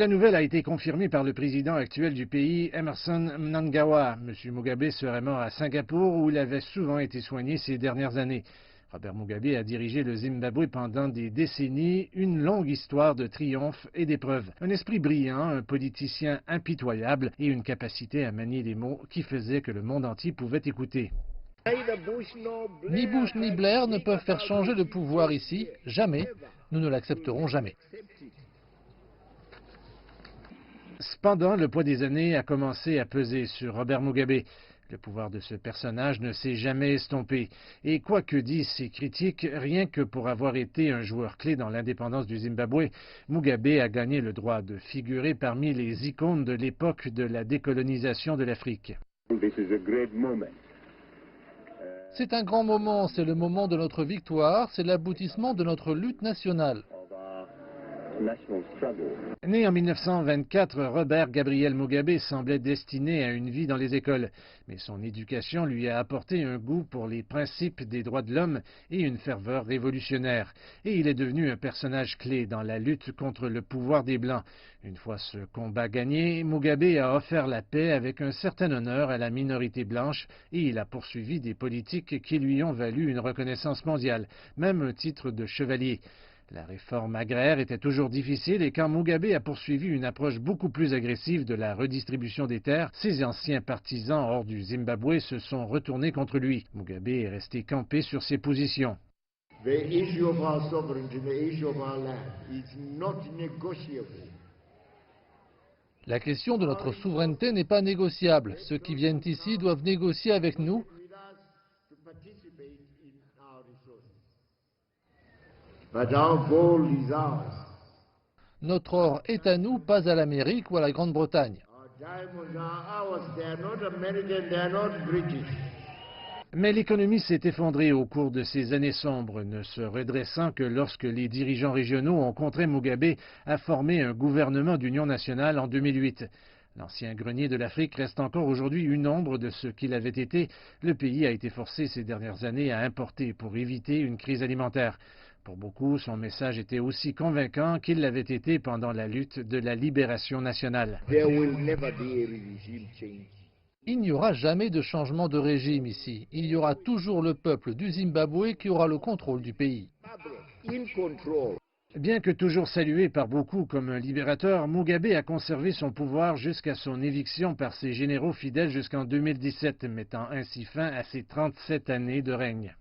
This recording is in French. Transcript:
La nouvelle a été confirmée par le président actuel du pays, Emmerson Mnangagwa. M. Mugabe serait mort à Singapour où il avait souvent été soigné ces dernières années. Robert Mugabe a dirigé le Zimbabwe pendant des décennies, une longue histoire de triomphes et d'épreuves. Un esprit brillant, un politicien impitoyable et une capacité à manier les mots qui faisait que le monde entier pouvait écouter. Ni Bush ni Blair ne peuvent faire changer le pouvoir ici, jamais. Nous ne l'accepterons jamais. Cependant, le poids des années a commencé à peser sur Robert Mugabe. Le pouvoir de ce personnage ne s'est jamais estompé. Et quoi que disent ses critiques, rien que pour avoir été un joueur clé dans l'indépendance du Zimbabwe, Mugabe a gagné le droit de figurer parmi les icônes de l'époque de la décolonisation de l'Afrique. C'est un grand moment, c'est le moment de notre victoire, c'est l'aboutissement de notre lutte nationale. Né en 1924, Robert Gabriel Mugabe semblait destiné à une vie dans les écoles. Mais son éducation lui a apporté un goût pour les principes des droits de l'homme et une ferveur révolutionnaire. Et il est devenu un personnage clé dans la lutte contre le pouvoir des Blancs. Une fois ce combat gagné, Mugabe a offert la paix avec un certain honneur à la minorité blanche et il a poursuivi des politiques qui lui ont valu une reconnaissance mondiale, même un titre de chevalier. La réforme agraire était toujours difficile et quand Mugabe a poursuivi une approche beaucoup plus agressive de la redistribution des terres, ses anciens partisans hors du Zimbabwe se sont retournés contre lui. Mugabe est resté campé sur ses positions. La question de notre souveraineté n'est pas négociable. Ceux qui viennent ici doivent négocier avec nous. Notre or est à nous, pas à l'Amérique ou à la Grande-Bretagne. Mais l'économie s'est effondrée au cours de ces années sombres, ne se redressant que lorsque les dirigeants régionaux ont contraint Mugabe à former un gouvernement d'union nationale en 2008. L'ancien grenier de l'Afrique reste encore aujourd'hui une ombre de ce qu'il avait été. Le pays a été forcé ces dernières années à importer pour éviter une crise alimentaire. Pour beaucoup, son message était aussi convaincant qu'il l'avait été pendant la lutte de la libération nationale. Il n'y aura jamais de changement de régime ici. Il y aura toujours le peuple du Zimbabwe qui aura le contrôle du pays. Bien que toujours salué par beaucoup comme un libérateur, Mugabe a conservé son pouvoir jusqu'à son éviction par ses généraux fidèles jusqu'en 2017, mettant ainsi fin à ses 37 années de règne.